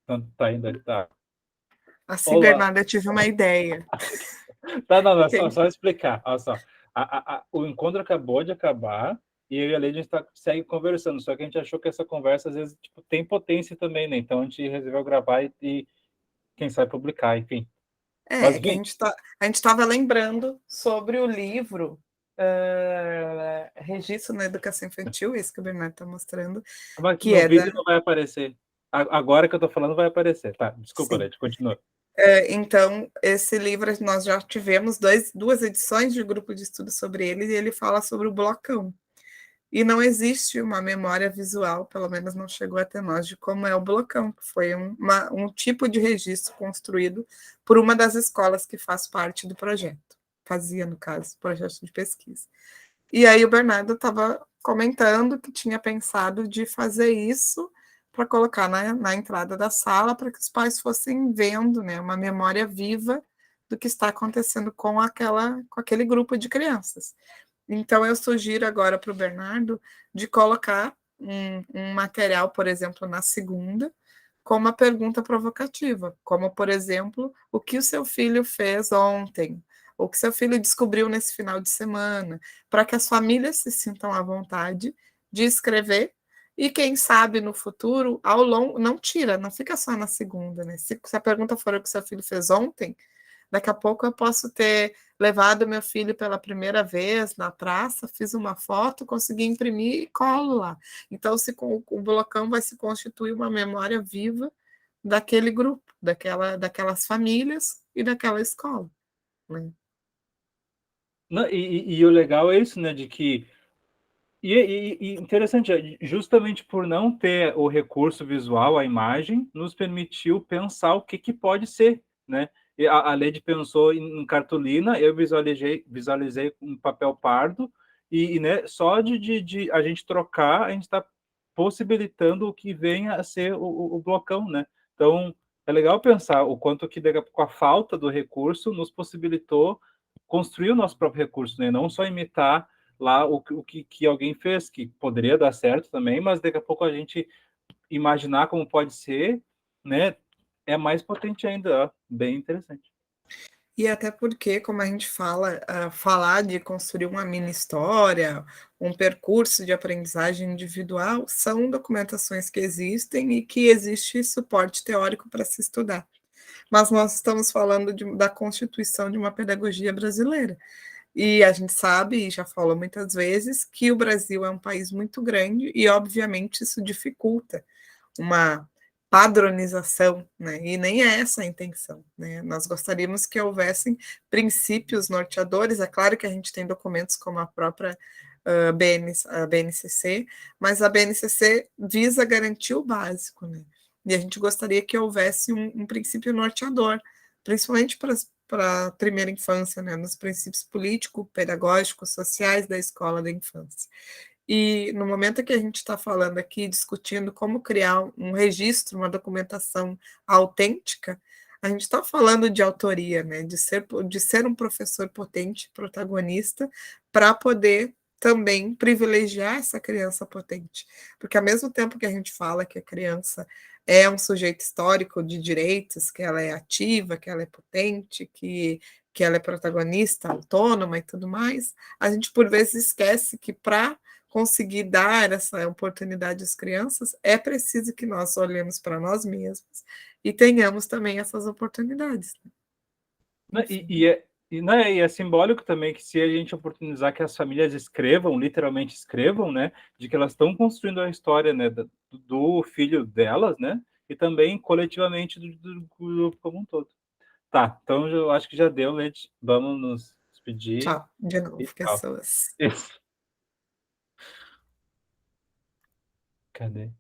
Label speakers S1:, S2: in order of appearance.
S1: Então, tá indo ali, tá.
S2: Assim,
S1: Olá.
S2: Bernardo, eu tive uma ideia.
S1: Tá, não, é
S2: Quem-
S1: só explicar. Olha só. O encontro acabou de acabar e eu e a Lady, a gente segue conversando, só que a gente achou que essa conversa, às vezes, tipo, tem potência também, né? Então a gente resolveu gravar e quem sabe, publicar, enfim. Mas,
S2: É que
S1: enfim,
S2: a gente estava lembrando sobre o livro Registro na Educação Infantil, esse que o Bernardo está mostrando,
S1: mas
S2: que
S1: no
S2: é da.
S1: vídeo não vai aparecer. Agora que eu tô falando, vai aparecer. Tá, desculpa,
S2: Sim.
S1: Lady, continua.
S2: Então, esse livro nós já tivemos duas edições de grupo de estudo sobre ele, e ele fala sobre o blocão. E não existe uma memória visual, pelo menos não chegou até nós, de como é o blocão, que foi um tipo de registro construído por uma das escolas que faz parte do projeto. Fazia, no caso, projeto de pesquisa. E aí o Bernardo estava comentando que tinha pensado de fazer isso para colocar na entrada da sala, para que os pais fossem vendo, né, uma memória viva do que está acontecendo com aquele grupo de crianças. Então, eu sugiro agora para o Bernardo de colocar um material, por exemplo, na segunda, com uma pergunta provocativa, como, por exemplo, o que o seu filho fez ontem, o que seu filho descobriu nesse final de semana, para que as famílias se sintam à vontade de escrever e, quem sabe, no futuro, ao longo, não tira, não fica só na segunda, né? Se a pergunta for o que seu filho fez ontem, daqui a pouco eu posso ter levado meu filho pela primeira vez na praça, fiz uma foto, consegui imprimir e colo lá. Então, o blocão vai se constituir uma memória viva daquele grupo, daquelas famílias e daquela escola. Né?
S1: Não, e o legal é isso, né? De que. E interessante, justamente por não ter o recurso visual, a imagem, nos permitiu pensar o que pode ser, né? E a Lady pensou em cartolina, eu visualizei um papel pardo, né, só de a gente trocar, a gente está possibilitando o que venha a ser o blocão, né? Então, é legal pensar o quanto que, com a falta do recurso, nos possibilitou construir o nosso próprio recurso, né? Não só imitar lá o que alguém fez, que poderia dar certo também, mas daqui a pouco a gente imaginar como pode ser, né? É mais potente ainda, ó, bem interessante.
S2: E até porque, como a gente fala, falar de construir uma mini história, um percurso de aprendizagem individual, são documentações que existem e que existe suporte teórico para se estudar. Mas nós estamos falando da constituição de uma pedagogia brasileira. E a gente sabe, e já falou muitas vezes, que o Brasil é um país muito grande e, obviamente, isso dificulta uma padronização, né? E nem é essa a intenção, né? Nós gostaríamos que houvessem princípios norteadores. É claro que a gente tem documentos como a própria a BNCC, mas a BNCC visa garantir o básico, né? E a gente gostaria que houvesse um princípio norteador, principalmente para a primeira infância, né? Nos princípios políticos, pedagógicos, sociais da escola da infância. E no momento que a gente está falando aqui, discutindo como criar um registro, uma documentação autêntica, a gente está falando de autoria, né? De ser um professor potente, protagonista, para poder também privilegiar essa criança potente. Porque ao mesmo tempo que a gente fala que a criança é um sujeito histórico de direitos, que ela é ativa, que ela é potente, que ela é protagonista, autônoma e tudo mais, a gente por vezes esquece que para conseguir dar essa oportunidade às crianças, é preciso que nós olhemos para nós mesmos e tenhamos também essas oportunidades.
S1: E é simbólico também que se a gente oportunizar que as famílias escrevam, literalmente escrevam, né, de que elas estão construindo a história, né, do filho delas, né, e também coletivamente do grupo como um todo. Tá, então eu acho que já deu, Led. Vamos nos despedir
S2: Tchau, de
S1: e
S2: novo,
S1: tchau.
S2: pessoas.
S1: Isso. Cadê?